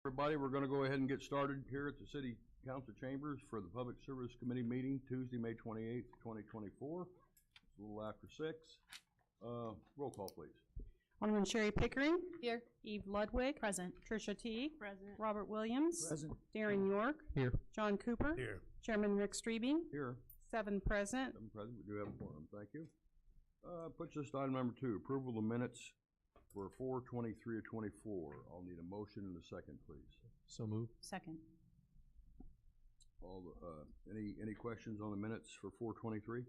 Everybody, we're going to go ahead and get started here at the City Council Chambers for the Public Service Committee meeting, Tuesday, May 28th, 2024. It's a little after 6. Roll call, please. Alderman Sherry Pickering. Here. Eve Ludwig. Present. Tricia Teague. Present. Robert Williams. Present. Darren York. Here. John Cooper. Here. Chairman Rick Streebing. Here. 7 present. Madam President, we do have a quorum. Thank you. Puts us to item number 2, approval of minutes for 4/23 of 24. I'll need a motion and a second, please. So move. Second. All the, any questions on the minutes for 4/23?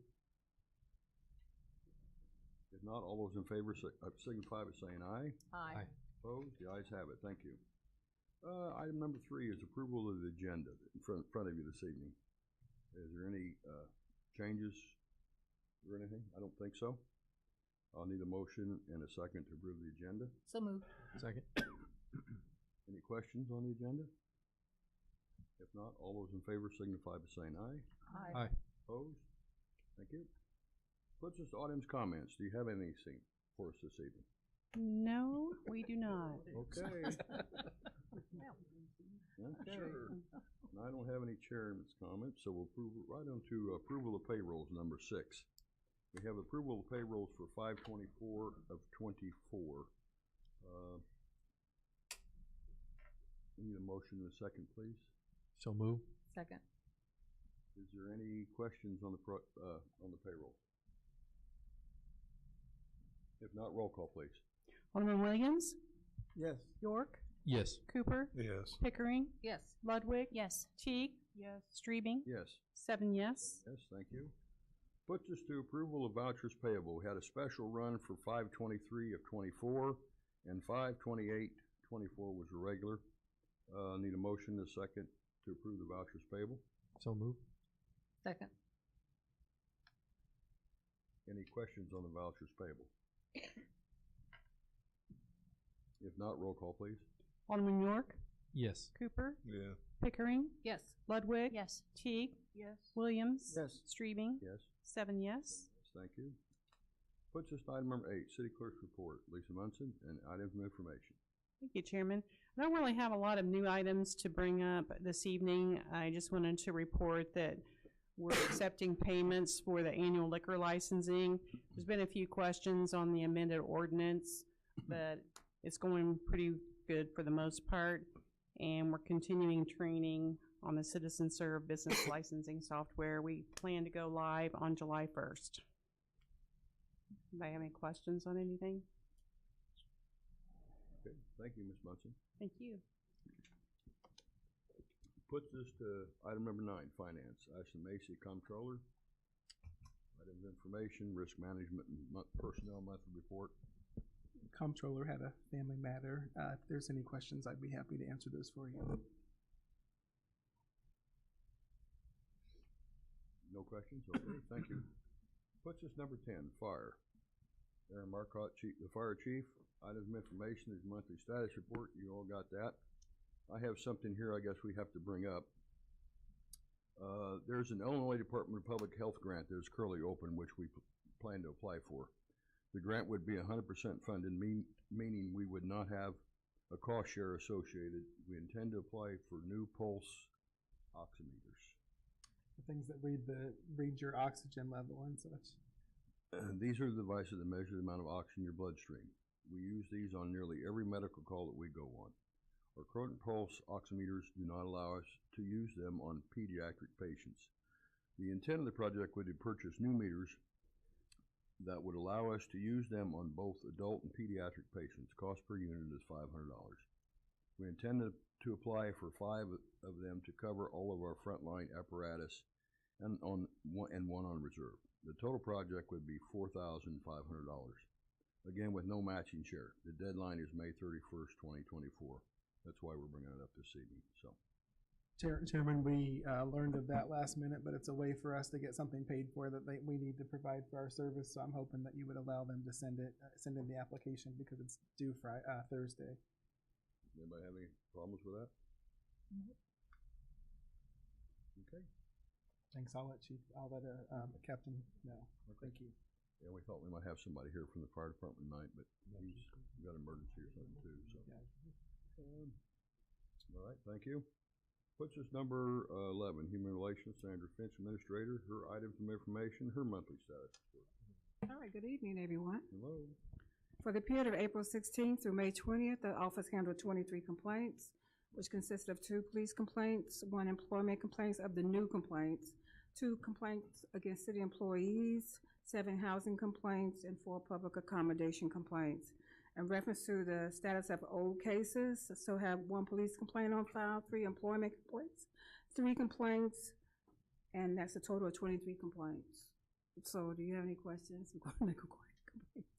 If not, all those in favor signify by saying aye. Aye. Opposed? The ayes have it. Thank you. Item number 3 is approval of the agenda in front of you this evening. Is there any changes or anything? I don't think so. I'll need a motion and a second to approve the agenda. So moved. Second. Any questions on the agenda? If not, all those in favor signify by saying aye. Aye. Opposed? Thank you. Puts us to audience comments. Do you have anything for us this evening? No, we do not. Okay. Okay. And I don't have any chairman's comments, so we'll prove right on to approval of payrolls number 6. We have approval of payrolls for 5/24 of 24. We need a motion and a second, please. So move. Second. Is there any questions on the payroll? If not, roll call, please. Alderman Williams. Yes. York. Yes. Cooper. Yes. Pickering. Yes. Ludwig. Yes. Teague. Yes. Streebing. Yes. 7 yes. Yes, thank you. Puts us to approval of vouchers payable. We had a special run for 5/23 of 24, and 5/28/24 was a regular. Need a motion and a second to approve the vouchers payable. So move. Second. Any questions on the vouchers payable? If not, roll call, please. Alderman York. Yes. Cooper. Yeah. Pickering. Yes. Ludwig. Yes. Teague. Yes. Williams. Yes. Streebing. Yes. 7 yes. Thank you. Puts us to item number 8, City Clerk's Report. Lisa Munson, and items of information. Thank you, Chairman. I don't really have a lot of new items to bring up this evening. I just wanted to report that we're accepting payments for the annual liquor licensing. There's been a few questions on the amended ordinance, but it's going pretty good for the most part. And we're continuing training on the Citizen Serve business licensing software. We plan to go live on July 1st. Anybody have any questions on anything? Okay, thank you, Ms. Munson. Thank you. Puts us to item number 9, Finance. Ashton Macy, Comptroller. Items of information, Risk Management, and Personnel Monthly Report. Comptroller had a family matter. If there's any questions, I'd be happy to answer those for you. No questions? Okay, thank you. Puts us number 10, Fire. Aaron Marcotte, the Fire Chief. Items of information is monthly status report. You all got that. I have something here I guess we have to bring up. There's an Illinois Department of Public Health grant that is currently open, which we plan to apply for. The grant would be 100% funded, meaning we would not have a cost share associated. We intend to apply for new pulse oximeters. The things that read your oxygen level and such. These are the devices that measure the amount of oxygen in your bloodstream. We use these on nearly every medical call that we go on. Our current pulse oximeters do not allow us to use them on pediatric patients. The intent of the project would be to purchase new meters that would allow us to use them on both adult and pediatric patients. Cost per unit is $500. We intend to apply for 5 of them to cover all of our frontline apparatus and one on reserve. The total project would be $4,500. Again, with no matching share. The deadline is May 31st, 2024. That's why we're bringing it up this evening. So, Chairman, we learned of that last minute, but it's a way for us to get something paid for that we need to provide for our service. So I'm hoping that you would allow them to send in the application because it's due Thursday. Anybody have any problems with that? Nope. Okay. Thanks. I'll let Captain know. Okay. Thank you. Yeah, we thought we might have somebody here from the fire department tonight, but he's got an emergency or something too. So, All right, thank you. Puts us number 11, Human Relations, Sandra Finch, Administrator, her items of information, her monthly status report. All right, good evening, everyone. Hello. For the period of April 16th through May 20th, the office handled 23 complaints, which consisted of 2 police complaints, 1 employment complaints of the new complaints, 2 complaints against city employees, 7 housing complaints, and 4 public accommodation complaints. In reference to the status of old cases, so have 1 police complaint on file, 3 employment complaints, 3 complaints, and that's a total of 23 complaints. So do you have any questions? I'm going to make a complaints.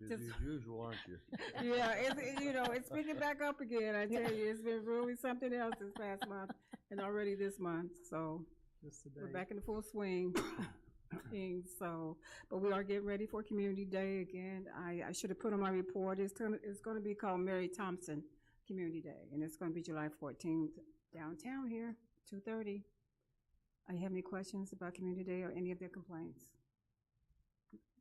Busy as usual, aren't you? Yeah, it's picking back up again. I tell you, it's been really something else this past month and already this month. So Just today. we're back in the full swing. So, but we are getting ready for Community Day again. I should have put on my report. It's going to be called Mary Thompson Community Day, and it's going to be July 14th downtown here, 2:30. You have any questions about Community Day or any of their complaints?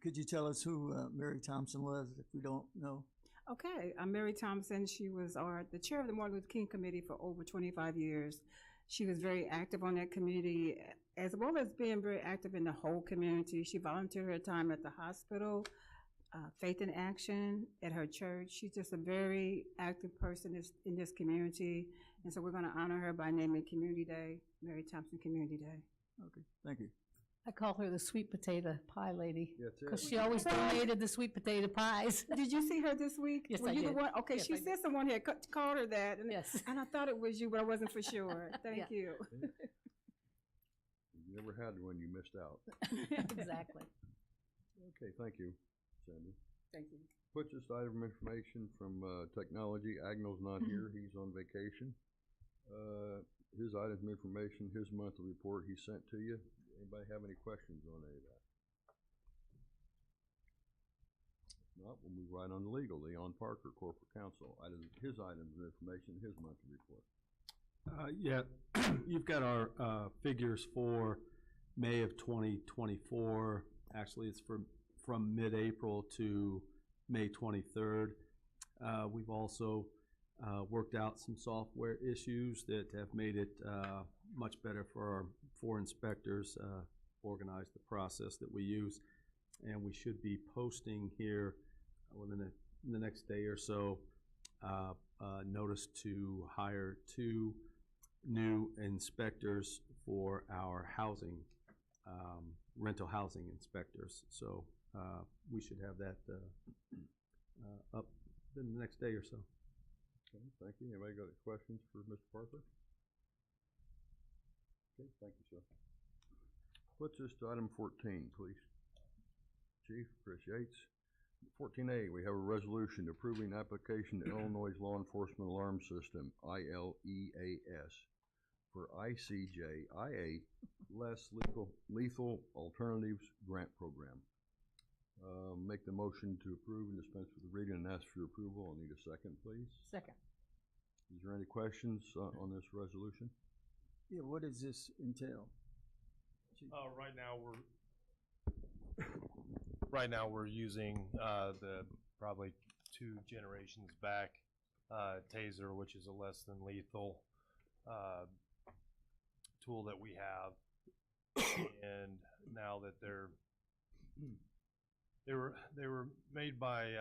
Could you tell us who Mary Thompson was, if we don't know? Okay, I'm Mary Thompson. She was the chair of the Martin Luther King Committee for over 25 years. She was very active on that committee, as well as being very active in the whole community. She volunteered her time at the hospital, Faith in Action, at her church. She's just a very active person in this community, and so we're going to honor her by naming Community Day, Mary Thompson Community Day. Okay, thank you. I call her the sweet potato pie lady, Yeah, that's it. because she always donated the sweet potato pies. Did you see her this week? Yes, Were I you the did. one? Okay, Yes, she I said did. someone had called her that, and, Yes. and I thought it was you, but I wasn't for sure. Thank Yeah. you. You never had one, you missed out. Exactly. Okay, thank you, Sandy. Thank you. Puts us item of information from technology. Agnell's not here, he's on vacation. His items of information, his monthly report he sent to you. Anybody have any questions on any of that? If not, we'll move right on to legal. Leon Parker, Corporate Counsel. His items of information, his monthly report. Yeah, you've got our figures for May of 2024. Actually, it's from mid-April to May 23rd. We've also worked out some software issues that have made it much better for inspectors, organize the process that we use. And we should be posting here within the next day or so notice to hire 2 new inspectors for our housing, rental housing inspectors. So we should have that up in the next day or so. Okay, thank you. Anybody got any questions for Mr. Parker? Okay, thank you, sir. Puts us to item 14, please. Chief, Chris Yates. 14A, we have a resolution approving application to Illinois Law Enforcement Alarm System, ILEAS, for ICJIA Less Lethal Alternatives Grant Program. Make the motion to approve and dispense with the reading and ask for your approval. I'll need a second, please. Second. Is there any questions on this resolution? Yeah, what does this entail? Right now we're using the probably 2 generations back Taser, which is a less than lethal tool that we have. And now that they were made by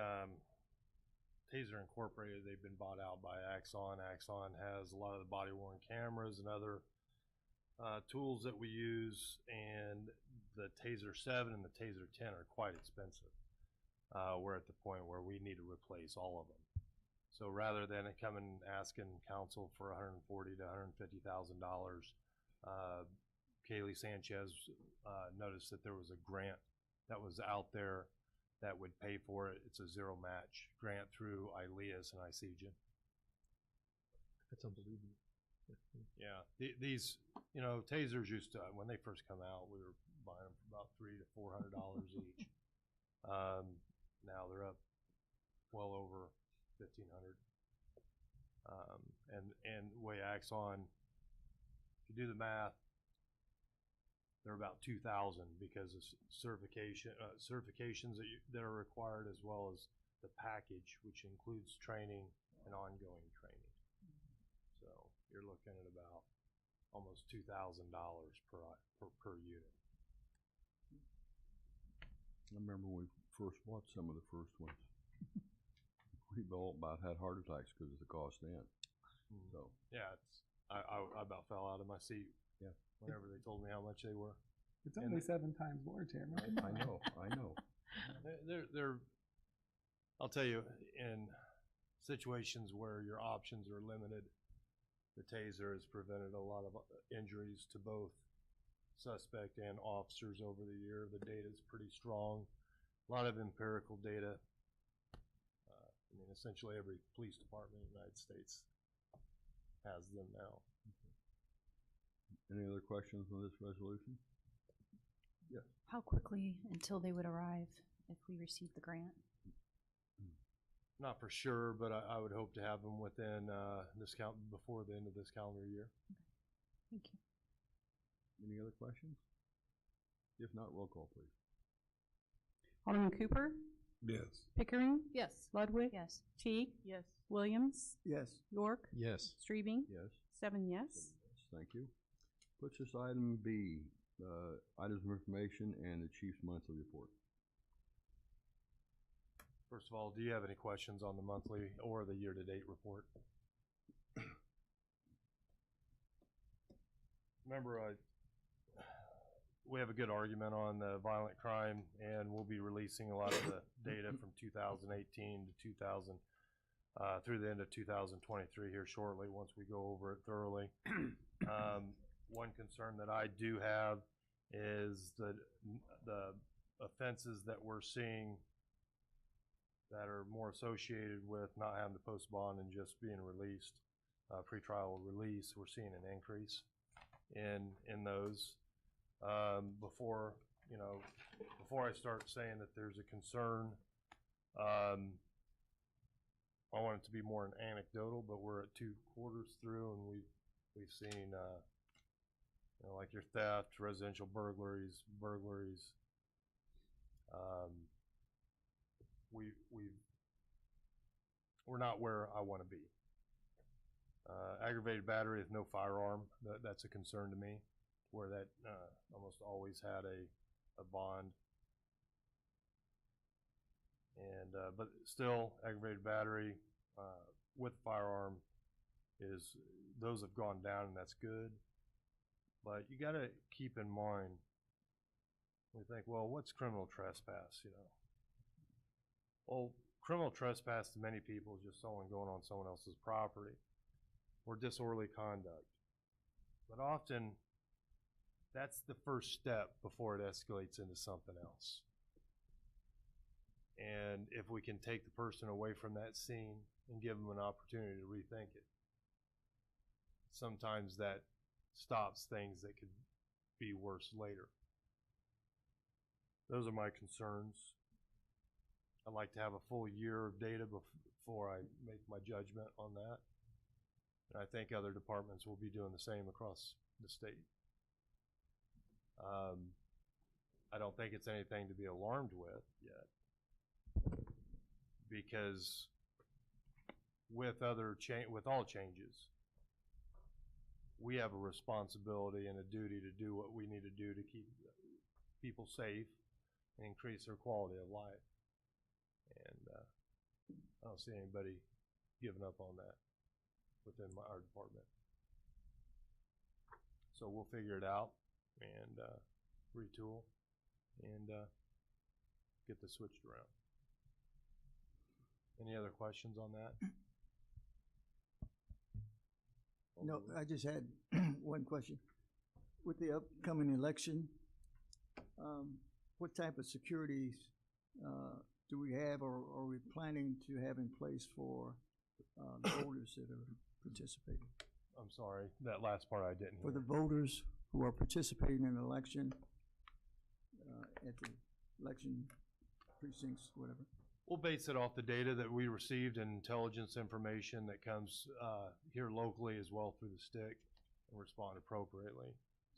Taser Incorporated, they've been bought out by Axon. Axon has a lot of the body worn cameras and other tools that we use, and the Taser 7 and the Taser 10 are quite expensive. We're at the point where we need to replace all of them. So rather than coming asking council for $140,000 to $150,000, Kaylee Sanchez noticed that there was a grant that was out there that would pay for it. It's a zero match grant through ILEAS and ICJIA. That's unbelievable. Yeah, these, tasers used to, when they first come out, we were buying them for about $300 to $400 each. Now they're up well over $1,500. And the way Axon, if you do the math, they're about 2,000 because of certifications that are required, as well as the package, which includes training and ongoing training. you're looking at about almost $2,000 per unit. I remember when we first bought some of the first ones. We all about had heart attacks because of the cost then. So, Yeah, I about fell out of my seat. Yeah. Whenever they told me how much they were. It's only 7 times more, Chairman. I know. I'll tell you, in situations where your options are limited, the taser has prevented a lot of injuries to both suspect and officers over the year. The data is pretty strong. A lot of empirical data. I mean, essentially every police department in the United States has them now. Any other questions on this resolution? Yes. How quickly until they would arrive if we received the grant? Not for sure, but I would hope to have them within before the end of this calendar year. Thank you. Any other questions? If not, roll call, please. Alderman Cooper? Yes. Pickering? Yes. Ludwig? Yes. Teague? Yes. Williams? Yes. York? Yes. Strebing? Yes. 7 yes. Thank you. Puts us item B, items of information and the chief's monthly report. First of all, do you have any questions on the monthly or the year-to-date report? Remember, we have a good argument on the violent crime, and we'll be releasing a lot of the data from 2018 to through the end of 2023 here shortly, once we go over it thoroughly. One concern that I do have is the offenses that we're seeing that are more associated with not having to post bond and just being released, pretrial release. We're seeing an increase in those. Before I start saying that there's a concern, I want it to be more an anecdotal, but we're at 2 quarters through, and we've seen like your theft, residential burglaries. We're not where I want to be. Aggravated battery with no firearm, that's a concern to me, where that almost always had a bond. And but still, aggravated battery with firearm those have gone down, and that's good. But you got to keep in mind, we think, well, what's criminal trespass? Well, criminal trespass to many people is just someone going on someone else's property or disorderly conduct. But often, that's the first step before it escalates into something else. And if we can take the person away from that scene and give them an opportunity to rethink it, sometimes that stops things that could be worse later. Those are my concerns. I'd like to have a full year of data before I make my judgment on that. And I think other departments will be doing the same across the state. I don't think it's anything to be alarmed with yet, because with all changes, we have a responsibility and a duty to do what we need to do to keep people safe and increase their quality of life. And I don't see anybody giving up on that within our department. So we'll figure it out and retool and get this switched around. Any other questions on that? No, I just had one question. With the upcoming election, what type of securities do we have, or are we planning to have in place for the voters that are participating? I'm sorry, that last part I didn't hear. For the voters who are participating in the election, at the election precincts, whatever. We'll base it off the data that we received and intelligence information that comes here locally as well through the stick, and respond appropriately.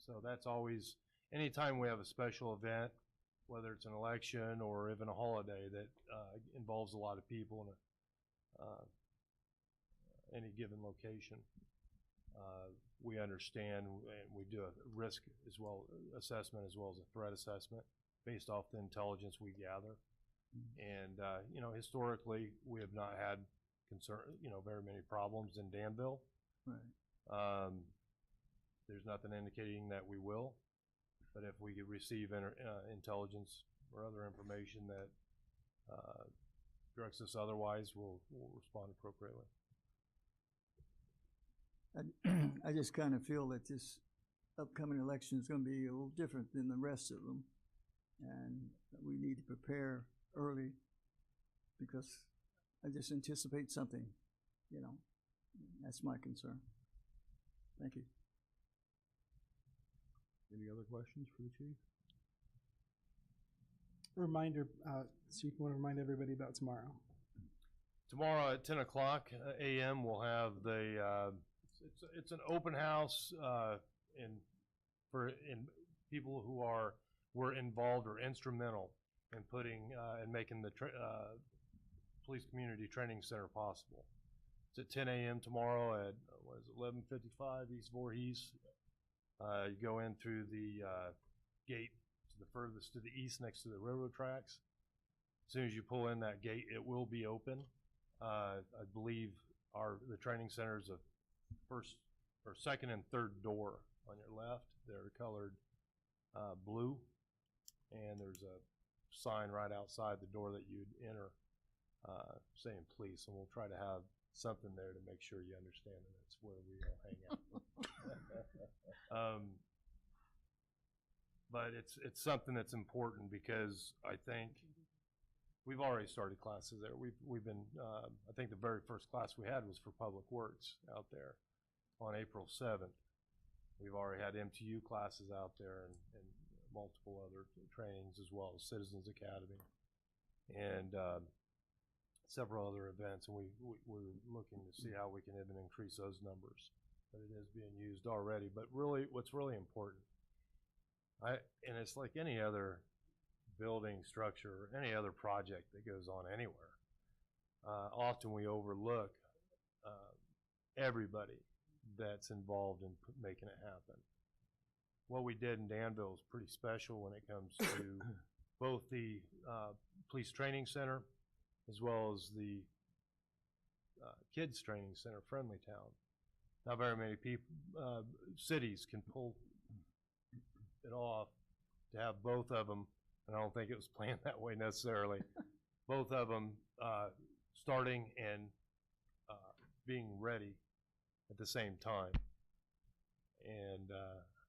So that's always, anytime we have a special event, whether it's an election or even a holiday that involves a lot of people in any given location, We understand and we do a risk as well, assessment as well as a threat assessment based off the intelligence we gather. And, you know, historically, we have not had very many problems in Danville. Right. There's nothing indicating that we will, but if we could receive intelligence or other information that directs us otherwise, we'll respond appropriately. I just kind of feel that this upcoming election is going to be a little different than the rest of them. And we need to prepare early because I just anticipate something, you know. That's my concern. Thank you. Any other questions for the chief? Reminder, Chief, want to remind everybody about tomorrow. Tomorrow at 10 o'clock a.m. we'll have the it's an open house in people who were involved or instrumental in putting and making the Police Community Training Center possible. It's at 10 a.m. tomorrow at 11:55 East Voorhees. You go in through the gate to the furthest to the east next to the railroad tracks. As soon as you pull in that gate, it will be open. I believe the training center is a first or second and third door on your left. They're colored blue, and there's a sign right outside the door that you'd enter saying police, and we'll try to have something there to make sure you understand that it's where we all hang out. But it's something that's important because I think we've already started classes there. We've been I think the very first class we had was for Public Works out there on April 7th. We've already had MTU classes out there and multiple other trainings as well as Citizens Academy and several other events, and we're looking to see how we can even increase those numbers. But it is being used already. But really, what's really important, and it's like any other building structure, any other project that goes on anywhere, often we overlook everybody that's involved in making it happen. What we did in Danville is pretty special when it comes to both the police training center as well as the kids training center, Friendly Town. Not very many people, cities can pull it off to have both of them, and I don't think it was planned that way necessarily, both of them starting and being ready at the same time. And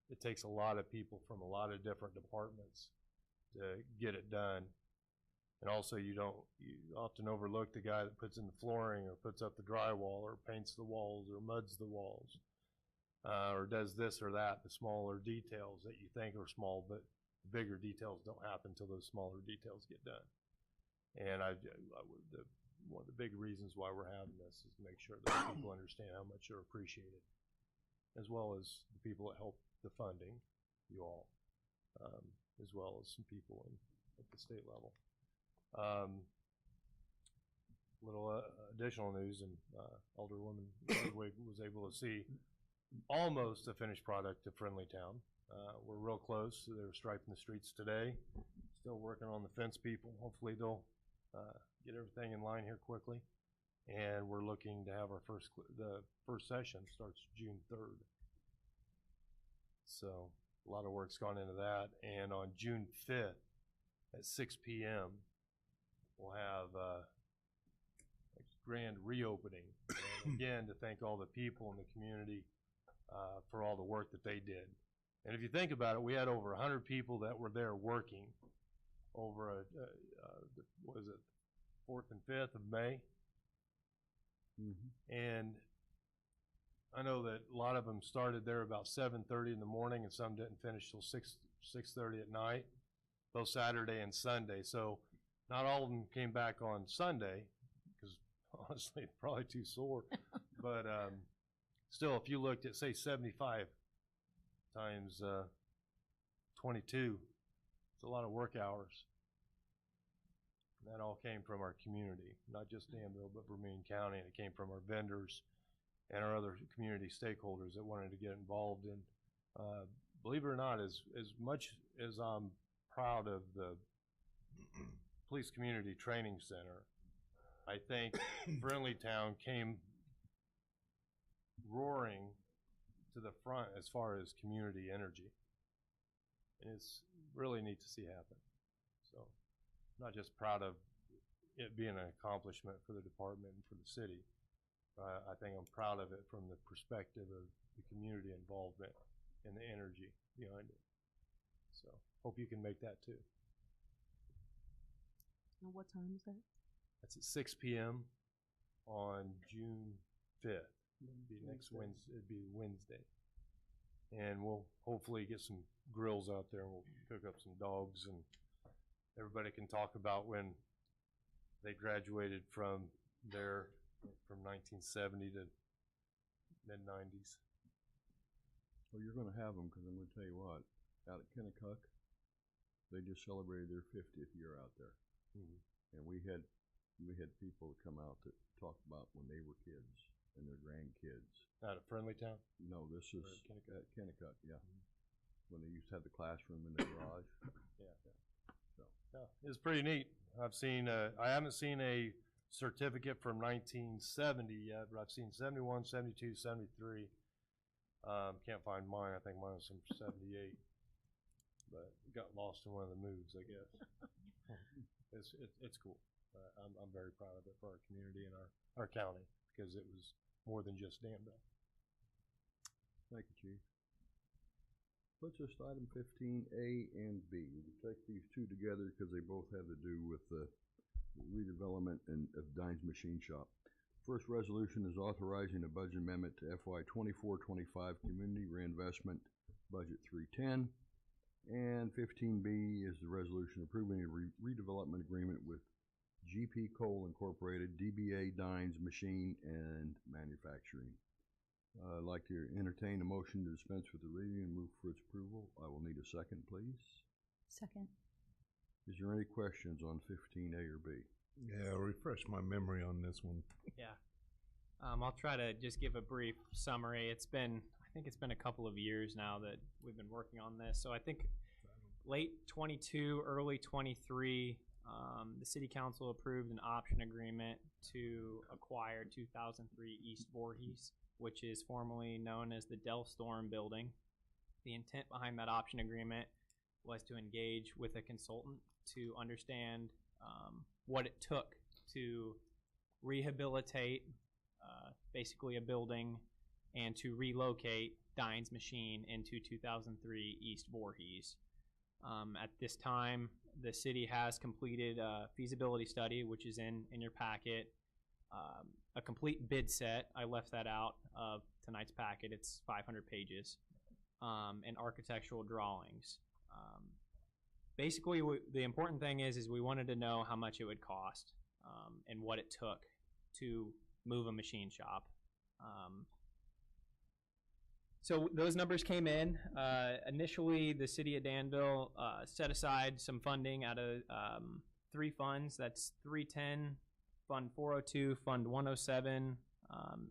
it takes a lot of people from a lot of different departments to get it done. And also you often overlook the guy that puts in the flooring or puts up the drywall or paints the walls or muds the walls or does this or that, the smaller details that you think are small, but the bigger details don't happen until those smaller details get done. And one of the big reasons why we're having this is to make sure that people understand how much they're appreciated, as well as the people that help the funding, you all, as well as some people at the state level. Little additional news, and Alderwoman Ludwig was able to see almost a finished product of Friendly Town. We're real close. They're striping the streets today. Still working on the fence people. Hopefully they'll get everything in line here quickly. And we're looking to have the first session starts June 3rd. So a lot of work's gone into that. And on June 5th at 6 p.m., we'll have a grand reopening. And again, to thank all the people in the community for all the work that they did. And if you think about it, we had over 100 people that were there working over what is it, 4th and 5th of May. Mm-hmm. And I know that a lot of them started there about 7:30 in the morning, and some didn't finish till 6:30 at night, both Saturday and Sunday. So not all of them came back on Sunday because honestly, probably too sore. But still, if you looked at, say, 75 times 22, it's a lot of work hours. And that all came from our community, not just Danville, but Vermilion County, and it came from our vendors and our other community stakeholders that wanted to get involved in. Believe it or not, as much as I'm proud of the Police Community Training Center, I think Friendly Town came roaring to the front as far as community energy. And it's really neat to see happen. So, not just proud of it being an accomplishment for the department and for the city. I think I'm proud of it from the perspective of the community involvement and the energy behind it. So, hope you can make that too. What time is that? That's at 6 p.m. on June 5th. It'd be next Wednesday. It'd be Wednesday. And we'll hopefully get some grills out there and we'll cook up some dogs and everybody can talk about when they graduated from 1970 to mid-90s. Well, you're gonna have them, cause I'm gonna tell you what, out at Kennecott, they just celebrated their 50th year out there. And we had people that come out that talk about when they were kids and their grandkids. Out at Friendly Town? No, this is Or at Kennecott, yeah. When they used to have the classroom in the garage. Yeah. So, Yeah, it's pretty neat. I haven't seen a certificate from 1970 yet, but I've seen 71, 72, 73. Can't find mine. I think mine was from 78, but it got lost in one of the moves, I guess. It's cool. I'm very proud of it for our community and our county because it was more than just Danville. thank you, Chief. Let's just item 15A and B. We'll take these two together because they both have to do with the redevelopment of Dines Machine Shop. First resolution is authorizing a budget amendment to FY 24-25 Community Reinvestment Budget 310. And 15B is the resolution approving a redevelopment agreement with GP Coal Incorporated, DBA Dines Machine and Manufacturing. I'd like to entertain a motion to dispense with the reading and move for its approval. I will need a second, please. Second. Is there any questions on 15A or B? Yeah, refresh my memory on this one. Yeah. I'll try to just give a brief summary. I think it's been a couple of years now that we've been working on this. So I think late 22, early 23, the city council approved an option agreement to acquire 2003 East Voorhees, which is formerly known as the Del Storm building. The intent behind that option agreement was to engage with a consultant to understand what it took to rehabilitate basically a building and to relocate Dines Machine into 2003 East Voorhees. At this time, the city has completed a feasibility study, which is in your packet, a complete bid set. I left that out of tonight's packet. It's 500 pages, and architectural drawings. Basically, the important thing is we wanted to know how much it would cost and what it took to move a machine shop. So those numbers came in. Initially, the city of Danville set aside some funding out of three funds. That's 310, Fund 402, Fund 107,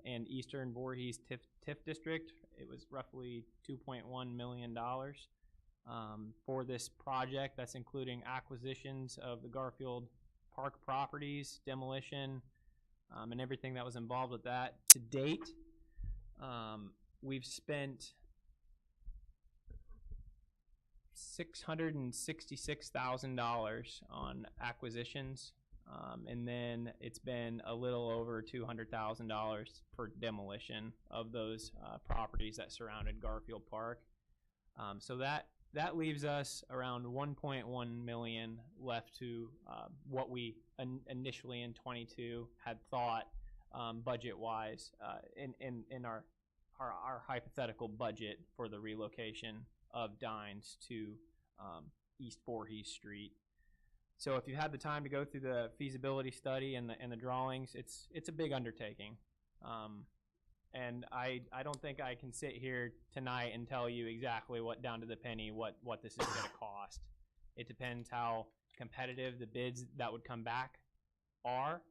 and Eastern Voorhees TIF District. It was roughly $2.1 million for this project. That's including acquisitions of the Garfield Park properties, demolition, and everything that was involved with that. To date, we've spent $666,000 on acquisitions, and then it's been a little over $200,000 for demolition of those properties that surrounded Garfield Park. So that leaves us around $1.1 million left to what we initially in 22 had thought budget-wise in our hypothetical budget for the relocation of Dines to East Voorhees Street. So if you had the time to go through the feasibility study and the drawings, it's a big undertaking. And I don't think I can sit here tonight and tell you exactly down to the penny what this is going to cost. It depends how competitive the bids that would come back are.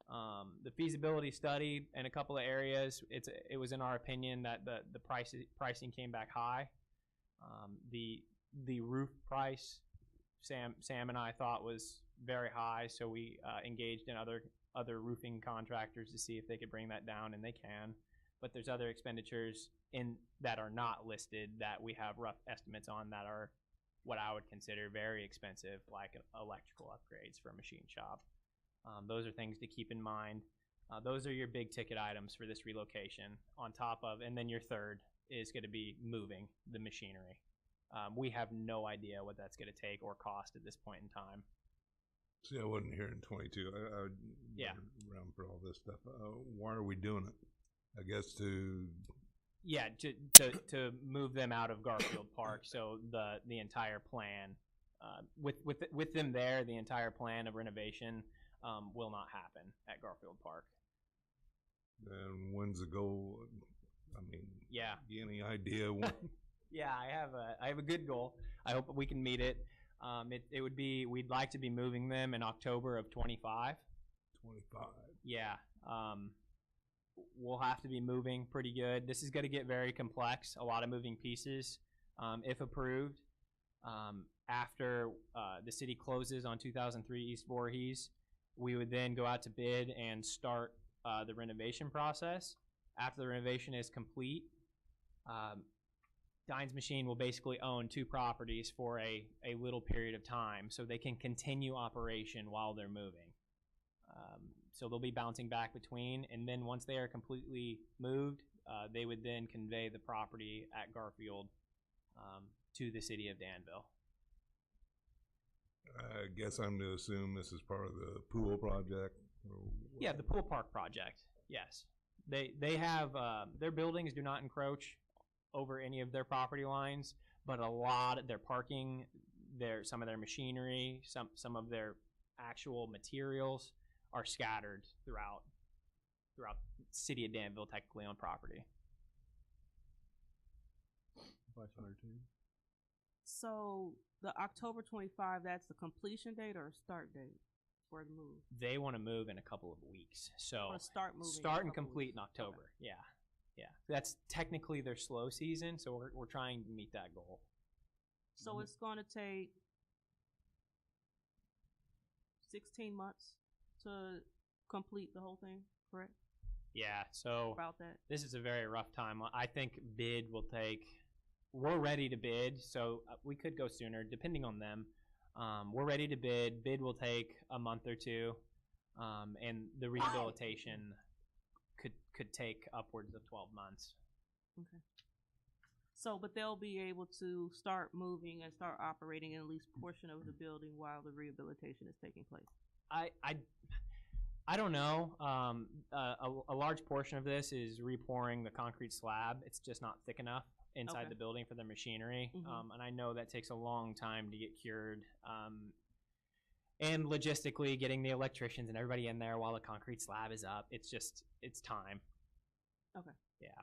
The feasibility study in a couple of areas, it was in our opinion that the pricing came back high. The roof price, Sam and I thought was very high, so we engaged in other roofing contractors to see if they could bring that down, and they can. But there's other expenditures that are not listed that we have rough estimates on that are what I would consider very expensive, like electrical upgrades for a machine shop. Those are things to keep in mind. Those are your big ticket items for this relocation on top of, and then your third is going to be moving the machinery. We have no idea what that's going to take or cost at this point in time. See, I wasn't here in 22. I Yeah. around for all this stuff. Why are we doing it? I guess to Yeah, to move them out of Garfield Park, so the entire plan, with them there, the entire plan of renovation will not happen at Garfield Park. and when's the goal? I mean, Yeah. any idea when? Yeah, I have a good goal. I hope we can meet it. It would be, we'd like to be moving them in October of 25. 25. Yeah. We'll have to be moving pretty good. This is going to get very complex, a lot of moving pieces. If approved, after the city closes on 2003 East Voorhees, we would then go out to bid and start the renovation process. After the renovation is complete, Dines Machine will basically own 2 properties for a little period of time, so they can continue operation while they're moving. So they'll be bouncing back between, and then once they are completely moved, they would then convey the property at Garfield to the city of Danville. I guess I'm to assume this is part of the pool project. Yeah, the pool park project. Yes, they have their buildings do not encroach over any of their property lines, but a lot of their parking, some of their machinery, some of their actual materials are scattered throughout the city of Danville, technically on property. Vice Mayor Teague? So the October 25, that's the completion date or start date for the move? They want to move in a couple of weeks, so Want to start moving? in a start and couple complete weeks. in October. Yeah, yeah. That's technically their slow season, so we're trying to meet that goal. So it's going to take 16 months to complete the whole thing, correct? Yeah, so About that. this is a very rough time. I think bid will take, we're ready to bid, so we could go sooner, depending on them. We're ready to bid. Bid will take a month or two, and the rehabilitation could take upwards of 12 months. Okay. So, but they'll be able to start moving and start operating in at least portion of the building while the rehabilitation is taking place. I don't know. A large portion of this is repouring the concrete slab. It's just not thick enough inside Okay. the building for the machinery. Mhm. And I know that takes a long time to get cured. And logistically, getting the electricians and everybody in there while the concrete slab is up, it's time. Okay. Yeah.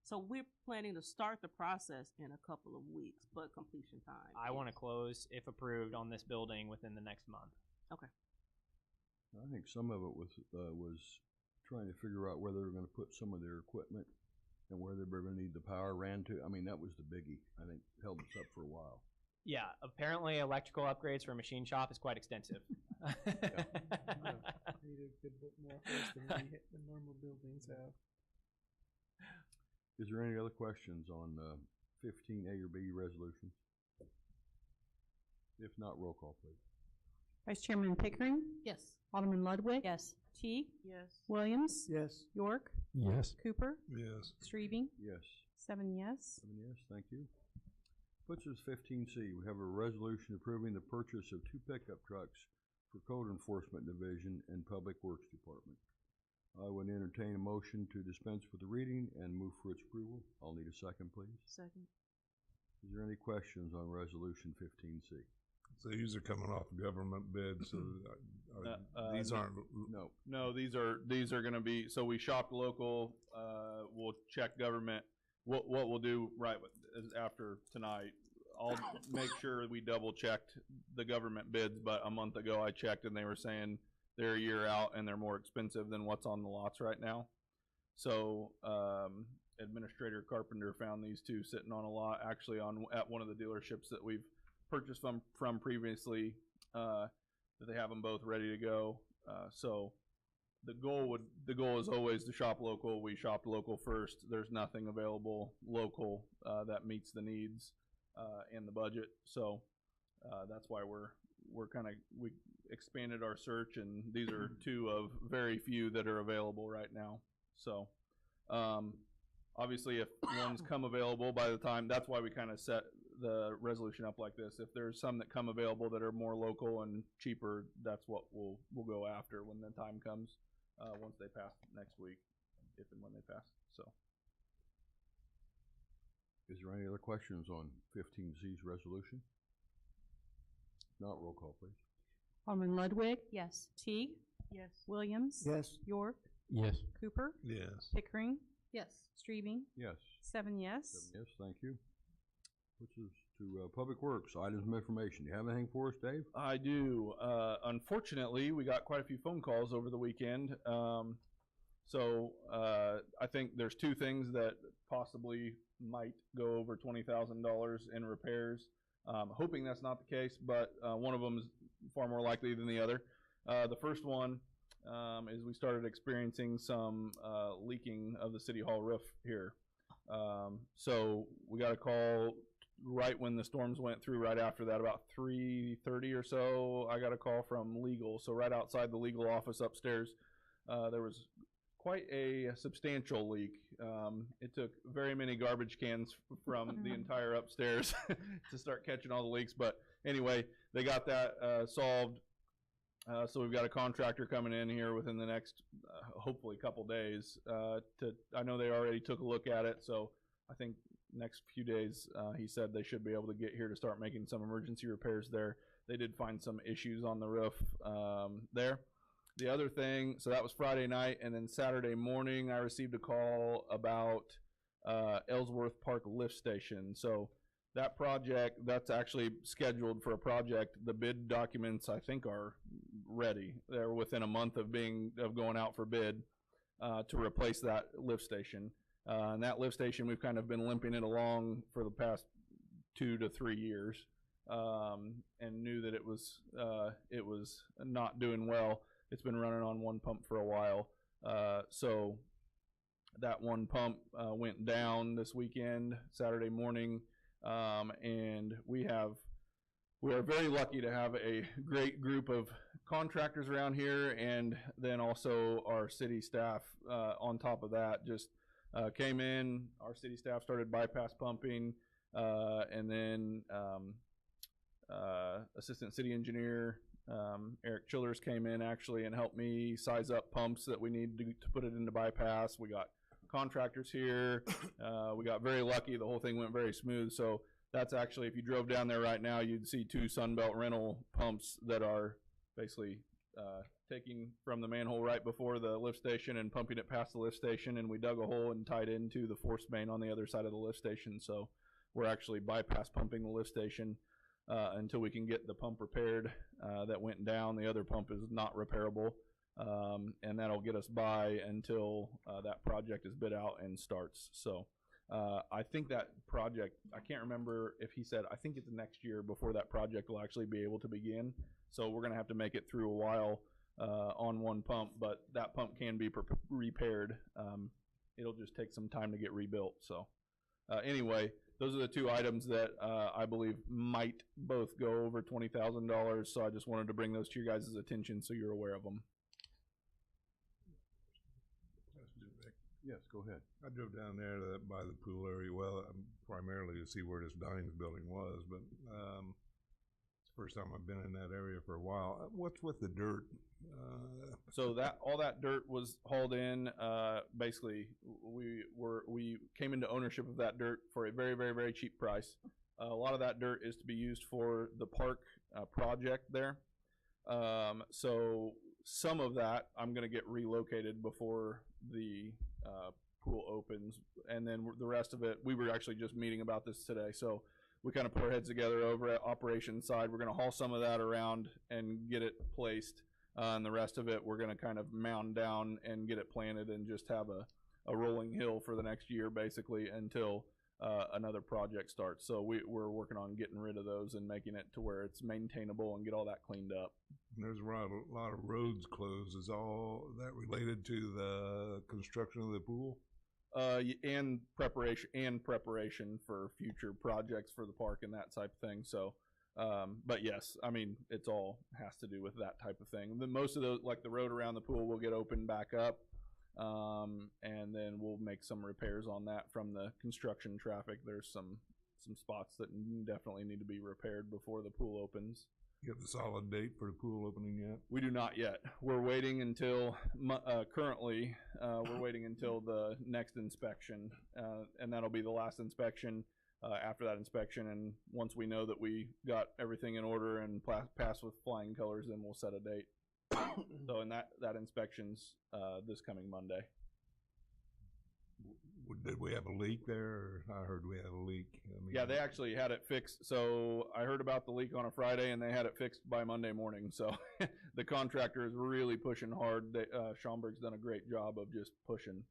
So we're planning to start the process in a couple of weeks, but completion time. I want to is- close, if approved, on this building within the next month. Okay. I think some of it was trying to figure out where they were gonna put some of their equipment and where they were gonna need the power ran to. I mean, that was the biggie. I think held us up for a while. Yeah, apparently electrical upgrades for a machine shop is quite extensive. Need a good bit more first than the normal buildings have. Is there any other questions on 15A or B resolutions? If not, roll call, please. Vice Chairman Pickering, Yes. Alderman Ludwig. Yes. Teague, Yes. Williams, Yes. York, Yes. Cooper, Yes. Strebe, Yes. 7 yes. 7 yes, thank you. Puts us 15C. We have a resolution approving the purchase of 2 pickup trucks for Code Enforcement Division and Public Works Department. I would entertain a motion to dispense with the reading and move for its approval. I'll need a second, please. Second. Is there any questions on Resolution 15C? So these are coming off government bids, so these aren't. No. No, these are gonna be, so we shopped local, we'll check government. What we'll do is after tonight, I'll make sure we double checked the government bids, but a month ago I checked and they were saying they're a year out and they're more expensive than what's on the lots right now. So Administrator Carpenter found these two sitting on a lot, actually at one of the dealerships that we've purchased from previously, that they have them both ready to go. So the goal is always to shop local. We shopped local first. There's nothing available local that meets the needs in the budget. So that's why we expanded our search, and these are two of very few that are available right now. So obviously if ones come available by the time, that's why we kind of set the resolution up like this. If there's some that come available that are more local and cheaper, that's what we'll go after when the time comes, once they pass next week, if and when they pass. So Is there any other questions on 15Z's resolution? Not, roll call, please. Alderman Ludwig, Yes. Teague, Yes. Williams, Yes. York, Yes. Cooper, Yes. Pickering, Yes. Streebing, Yes. 7 yes. Yes, thank you. Puts us to Public Works, items of information. Do you have anything for us, Dave? I do. Unfortunately, we got quite a few phone calls over the weekend. So I think there's two things that possibly might go over $20,000 in repairs. Hoping that's not the case, but one of them is far more likely than the other. The first one is we started experiencing some leaking of the City Hall roof here. So we got a call right when the storms went through, right after that, about 3:30 or so, I got a call from legal. So right outside the legal office upstairs, there was quite a substantial leak. It took very many garbage cans from the entire upstairs to start catching all the leaks. But anyway, they got that solved. So we've got a contractor coming in here within the next, hopefully, couple days. I know they already took a look at it, so I think next few days, he said they should be able to get here to start making some emergency repairs there. They did find some issues on the roof there. The other thing, so that was Friday night, and then Saturday morning I received a call about Ellsworth Park Lift Station. So that project, that's actually scheduled for a project. The bid documents, I think, are ready. They're within a month of going out for bid to replace that lift station. And that lift station, we've kind of been limping it along for the past 2 to 3 years, and knew that it was not doing well. It's been running on one pump for a while. So that one pump went down this weekend, Saturday morning, and we are very lucky to have a great group of contractors around here, and then also our city staff on top of that. Just came in, our city staff started bypass pumping, and then assistant city engineer Eric Childers came in actually and helped me size up pumps that we need to put it into bypass. We got contractors here. We got very lucky. The whole thing went very smooth. So that's actually, if you drove down there right now, you'd see 2 Sunbelt rental pumps that are basically taking from the manhole right before the lift station and pumping it past the lift station. And we dug a hole and tied into the force main on the other side of the lift station. So we're actually bypass pumping the lift station until we can get the pump repaired that went down. The other pump is not repairable, and that'll get us by until that project is bid out and starts. So I think that project, I can't remember if he said, I think it's next year before that project will actually be able to begin. So we're going to have to make it through a while on one pump, but that pump can be repaired. It'll just take some time to get rebuilt. So anyway, those are the 2 items that I believe might both go over $20,000. So I just wanted to bring those to your guys' attention so you're aware of them. Yes, go ahead. I drove down there by the pool area, well, primarily to see where this Dines building was, but it's the first time I've been in that area for a while. What's with the dirt? So all that dirt was hauled in. Basically, we came into ownership of that dirt for a very, very, very cheap price. A lot of that dirt is to be used for the park project there. So some of that I'm going to get relocated before the pool opens, and then the rest of it, we were actually just meeting about this today. So we kind of put our heads together over at operations side. We're going to haul some of that around and get it placed. and the rest of it, we're gonna kind of mound down and get it planted and just have a rolling hill for the next year, basically, until another project starts. So we're working on getting rid of those and making it to where it's maintainable and get all that cleaned up. There's a lot of roads closed. Is all that related to the construction of the pool? And preparation for future projects for the park and that type of thing. So, but yes, I mean, it's all has to do with that type of thing. Most of those, like the road around the pool, will get opened back up. And then we'll make some repairs on that from the construction traffic. There's some spots that definitely need to be repaired before the pool opens. You have a solid date for the pool opening yet? We do not yet. We're waiting until currently we're waiting until the next inspection, and that'll be the last inspection. After that inspection, and once we know that we got everything in order and passed with flying colors, then we'll set a date. So, and that inspection's this coming Monday. Did we have a leak there? Or I heard we had a leak. I mean, Yeah, they actually had it fixed. So I heard about the leak on a Friday, and they had it fixed by Monday morning. So the contractor is really pushing hard. Schaumburg's done a great job of just pushing.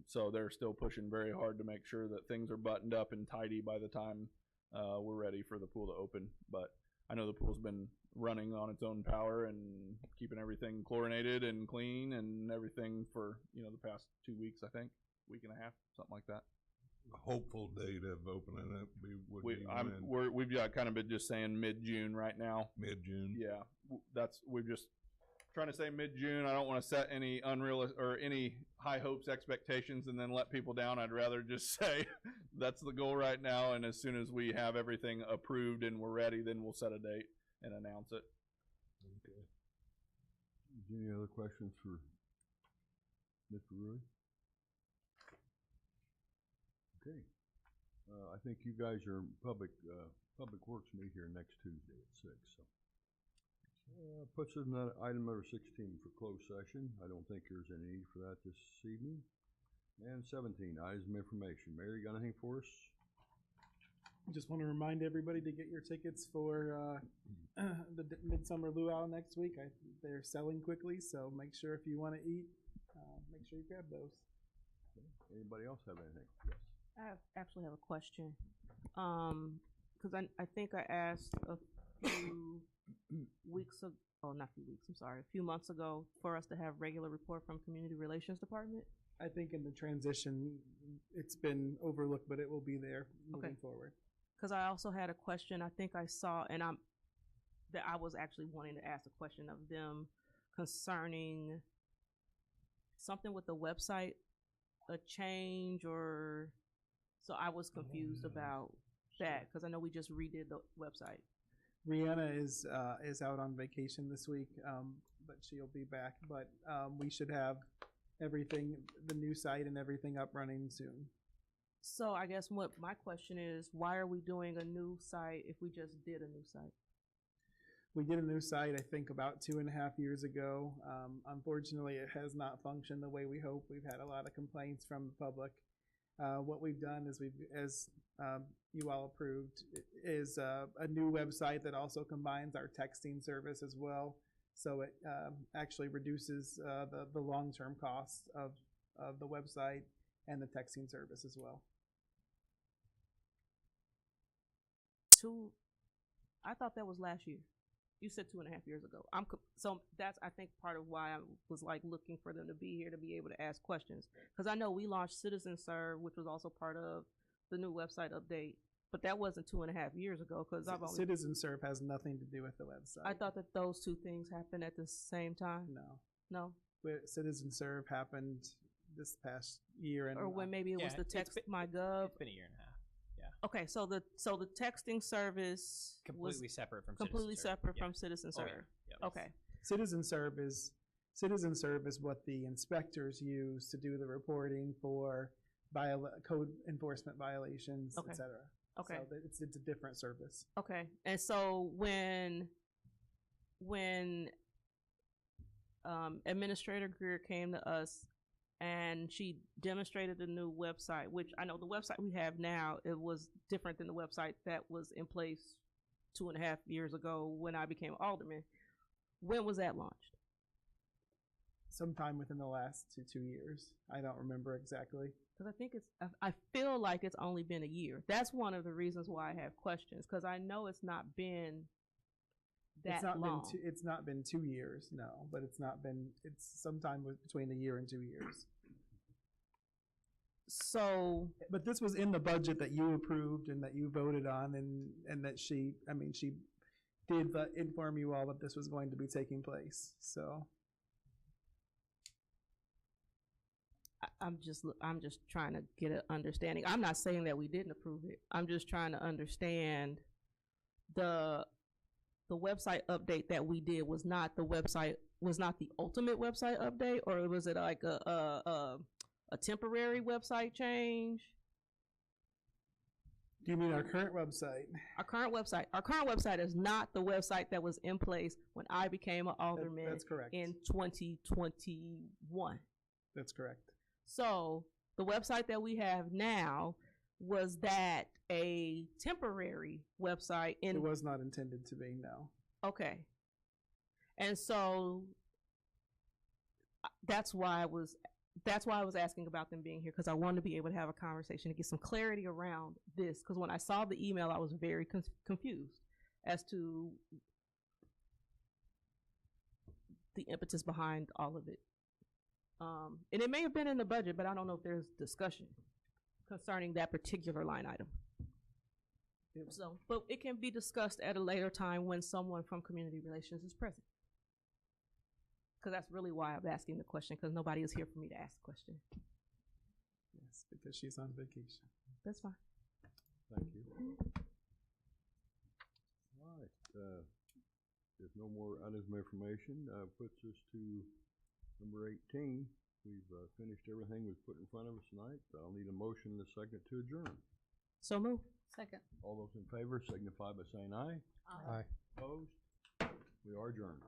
So they're still pushing very hard to make sure that things are buttoned up and tidy by the time we're ready for the pool to open. But I know the pool's been running on its own power and keeping everything chlorinated and clean and everything for, the past 2 weeks, I think, week and a half, something like that. a hopeful date of opening it would be We've got kind of been just saying mid-June right now. mid-June. Yeah, we're just trying to say mid-June. I don't want to set any unrealistic or any high hopes, expectations, and then let people down. I'd rather just say that's the goal right now. And as soon as we have everything approved and we're ready, then we'll set a date and announce it. Okay. Any other questions for Mr. Rui? Okay. I think you guys are public works meet here next Tuesday at 6. So puts us in that item number 16 for closed session. I don't think there's any need for that this evening. And 17, items of information. Mayor, you got anything for us? Just want to remind everybody to get your tickets for the Midsummer Luau next week. They're selling quickly, so make sure if you want to eat, make sure you grab those. Okay. Anybody else have anything? Yes. I actually have a question. Because I think I asked a few weeks ago, not a few weeks, I'm sorry, a few months ago for us to have regular report from Community Relations Department. I think in the transition, it's been overlooked, but it will be there moving forward. Because I also had a question, I think I saw, and I was actually wanting to ask a question of them concerning something with the website, a change, or, so I was confused about that, because I know we just redid the website. Rihanna is out on vacation this week, but she'll be back. But we should have everything, the new site and everything up running soon. So I guess what my question is, why are we doing a new site if we just did a new site? We did a new site, I think, about 2.5 years ago. Unfortunately, it has not functioned the way we hope. We've had a lot of complaints from the public. What we've done is as you all approved, is a new website that also combines our texting service as well. So it actually reduces the long-term costs of the website and the texting service as well. I thought that was last year. You said 2.5 years ago. So that's, I think, part of why I was like looking for them to be here to be able to ask questions. Because I know we launched CitizenServe, which was also part of the new website update, but that wasn't 2.5 years ago. Because CitizenServe has nothing to do with the website. I thought that those two things happened at the same time. No. CitizenServe happened this past year, and or when maybe it was the text my gov. It's been a year and a half. Okay, so the texting service completely separate from CitizenServe. Oh, yeah. Yep. Okay. CitizenServe is what the inspectors use to do the reporting for code enforcement violations, etc. Okay. So it's a different service. Okay, and so when Administrator Greer came to us and she demonstrated the new website, which I know the website we have now, it was different than the website that was in place 2.5 years ago when I became alderman. When was that launched? Sometime within the last 2 years. I don't remember exactly. Because I think I feel like it's only been a year. That's one of the reasons why I have questions, because I know it's not been that It's not long. been it's not been 2 years, no, but it's sometime between a year and 2 years. So, But this was in the budget that you approved and that you voted on, and that she did inform you all that this was going to be taking place, so. I'm just trying to get an understanding. I'm not saying that we didn't approve it. I'm just trying to understand the website update that we did was not the ultimate website update, or was it like a temporary website change? Do you mean our current website? Our current website is not the website that was in place when I became an alderman. That's correct. In 2021. That's correct. So the website that we have now, was that a temporary website? It was not intended to be, no. Okay. And so that's why I was asking about them being here, because I wanted to be able to have a conversation to get some clarity around this. Because when I saw the email, I was very confused as to the impetus behind all of it. And it may have been in the budget, but I don't know if there's discussion concerning that particular line item. So, but it can be discussed at a later time when someone from community relations is present. Because that's really why I'm asking the question, because nobody is here for me to ask the question. Yes, because she's on vacation. That's fine. Thank you. All right, if no more items of information, puts us to number 18. We've finished everything we've put in front of us tonight. I'll need a motion and a second to adjourn. So move. Second. All those in favor signify by saying aye. Aye. Opposed? We are adjourned.